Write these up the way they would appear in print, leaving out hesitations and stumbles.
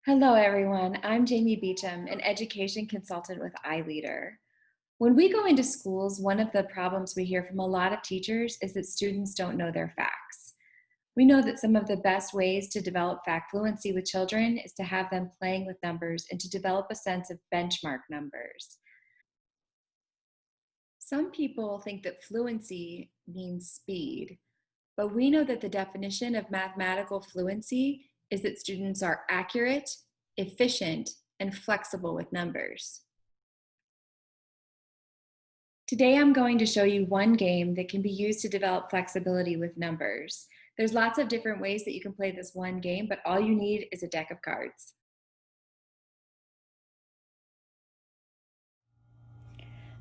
Hello, everyone. I'm Jamie Beecham, an education consultant with i-LEADR. When we go into schools, one of the problems we hear from a lot of teachers is that students don't know their facts. We know that some of the best ways to develop fact fluency with children is to have them playing with numbers and to develop a sense of benchmark numbers. Some people think that fluency means speed, but we know that the definition of mathematical fluency is that students are accurate, efficient, and flexible with numbers. Today I'm going to show you one game that can be used to develop flexibility with numbers. There's lots of different ways that you can play this one game, but all you need is a deck of cards.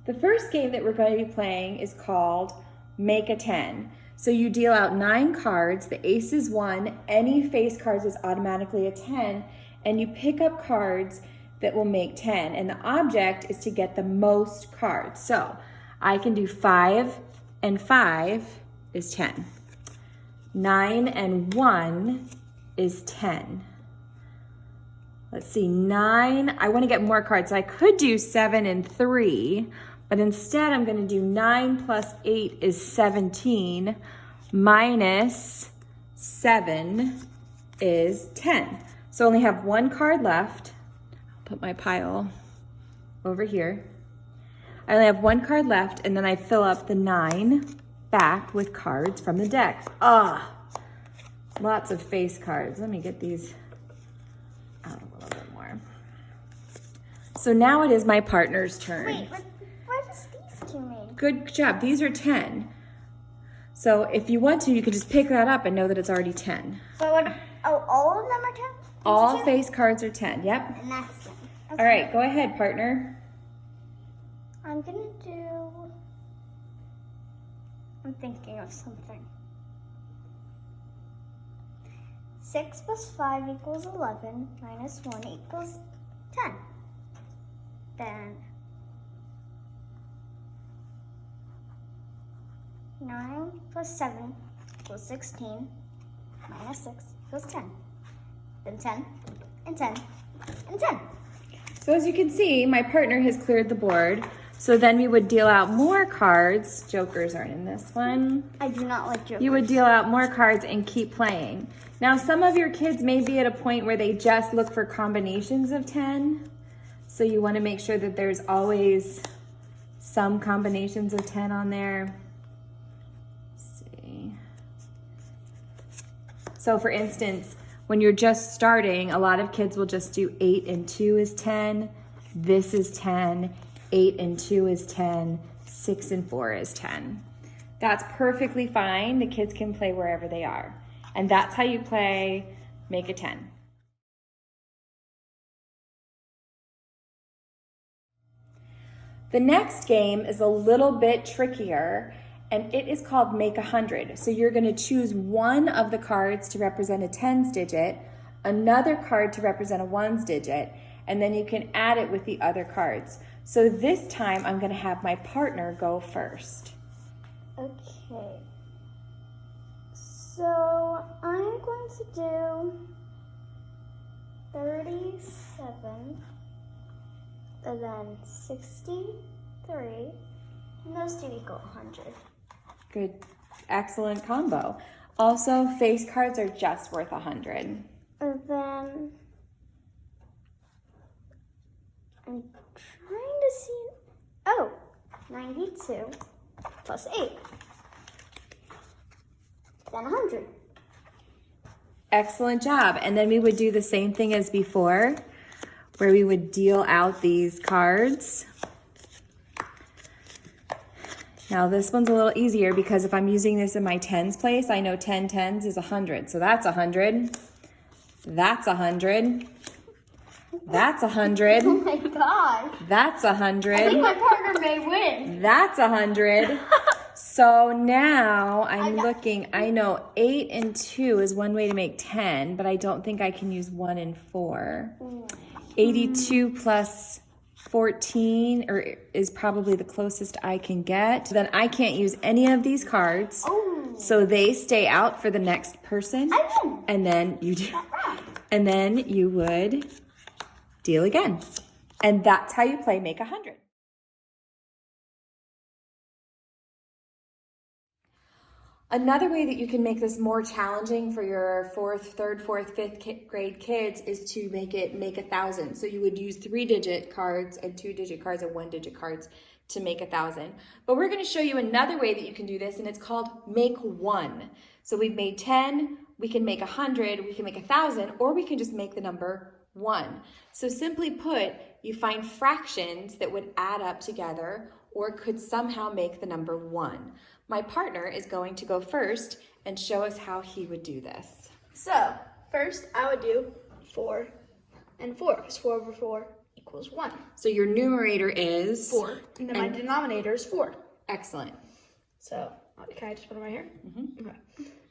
The first game that we're going to be playing is called Make a 10. So you deal out 9 cards, the ace is 1, any face cards is automatically a 10, and you pick up cards that will make 10. And the object is to get the most cards. So I can do 5 and 5 is 10. 9 and 1 is 10. Let's see, 9, I want to get more cards. So I could do 7 and 3, but instead I'm going to do 9 plus 8 is 17, minus 7 is 10. So I only have 1 card left. I'll put my pile over here. I only have 1 card left, and then I fill up the 9 back with cards from the deck. Lots of face cards. Let me get these out a little bit more. So now it is my partner's turn. Wait, what is these two mean? Good job. These are 10. So if you want to, you could just pick that up and know that it's already 10. So all of them are 10? All face cards are 10. Yep. And that's 10. Okay. All right, go ahead, partner. I'm thinking of something. 6 plus 5 equals 11, minus 1 equals 10. Then 9 plus 7 equals 16, minus 6 equals 10. Then 10, and 10, and 10. So as you can see, my partner has cleared the board. So then we would deal out more cards. Jokers aren't in this one. I do not like jokers. You would deal out more cards and keep playing. Now, some of your kids may be at a point where they just look for combinations of 10. So you want to make sure that there's always some combinations of 10 on there. Let's see. So for instance, when you're just starting, a lot of kids will just do 8 and 2 is 10. This is 10. 8 and 2 is 10. 6 and 4 is 10. That's perfectly fine. The kids can play wherever they are. And that's how you play Make a 10. The next game is a little bit trickier, and it is called Make 100. So you're going to choose one of the cards to represent a tens digit, another card to represent a ones digit, and then you can add it with the other cards. So this time I'm going to have my partner go first. Okay. So I'm going to do 37, and then 63, and those two equal 100. Good, excellent combo. Also, face cards are just worth 100. And then I'm trying to see, 92 plus 8, then 100. Excellent job. And then we would do the same thing as before, where we would deal out these cards. Now this one's a little easier because if I'm using this in my tens place, I know 10 tens is 100. So that's 100. That's 100. That's 100. Oh my gosh. That's 100. I think my partner may win. That's 100. So now I'm looking, I know 8 and 2 is one way to make 10, but I don't think I can use 1 and 4. 82 plus 14 is probably the closest I can get. Then I can't use any of these cards. So they stay out for the next person. I win. And then you do. and then you would deal again. And that's how you play Make 100. Another way that you can make this more challenging for your third, fourth, fifth grade kids is to make 1,000. So you would use 3-digit cards and 2-digit cards and 1-digit cards to make 1,000. But we're going to show you another way that you can do this, and it's called make 1. So we've made 10, we can make 100, we can make 1,000, or we can just make the number 1. So simply put, you find fractions that would add up together or could somehow make the number 1. My partner is going to go first and show us how he would do this. So, first I would do 4 and 4, because 4 over 4 equals 1. So your numerator is? 4, and then my denominator is 4. Excellent. So, can I just put them right here? Mm-hmm. Okay.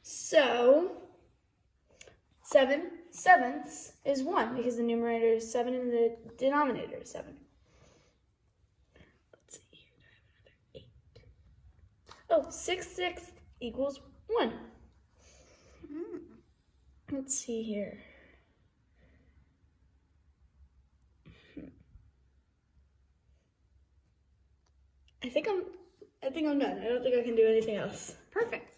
So, 7 sevenths is 1, because the numerator is 7 and the denominator is 7. Let's see here, do I have another 8? Oh, 6 sixths equals 1. Let's see here. I think I'm done. I don't think I can do anything else. Perfect.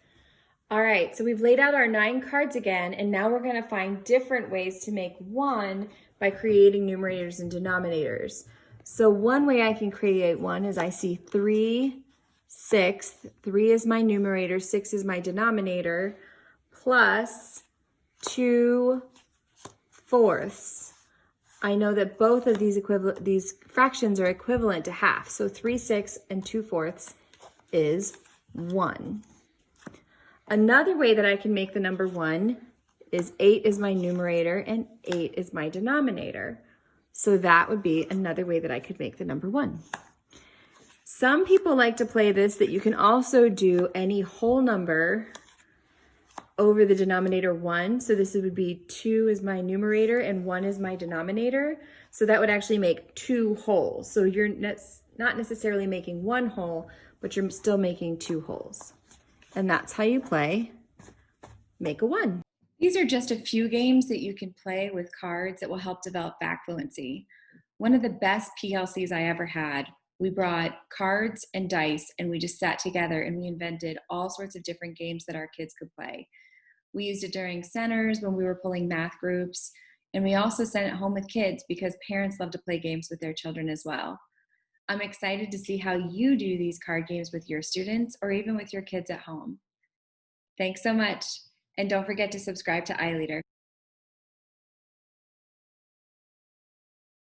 All right, so we've laid out our 9 cards again, and now we're going to find different ways to make 1 by creating numerators and denominators. So one way I can create 1 is I see 3 sixths. 3 is my numerator, 6 is my denominator, plus 2 fourths. I know that both of these fractions are equivalent to half. So 3 sixths and 2 fourths is 1. Another way that I can make the number 1 is 8 is my numerator and 8 is my denominator. So that would be another way that I could make the number 1. Some people like to play this that you can also do any whole number over the denominator 1. So this would be 2 is my numerator and 1 is my denominator. So that would actually make 2 wholes. So you're not necessarily making 1 whole, but you're still making 2 wholes. And that's how you play Make a 1. These are just a few games that you can play with cards that will help develop back fluency. One of the best PLCs I ever had, we brought cards and dice and we just sat together and we invented all sorts of different games that our kids could play. We used it during centers when we were pulling math groups, and we also sent it home with kids because parents love to play games with their children as well. I'm excited to see how you do these card games with your students or even with your kids at home. Thanks so much, and don't forget to subscribe to i-LEADR.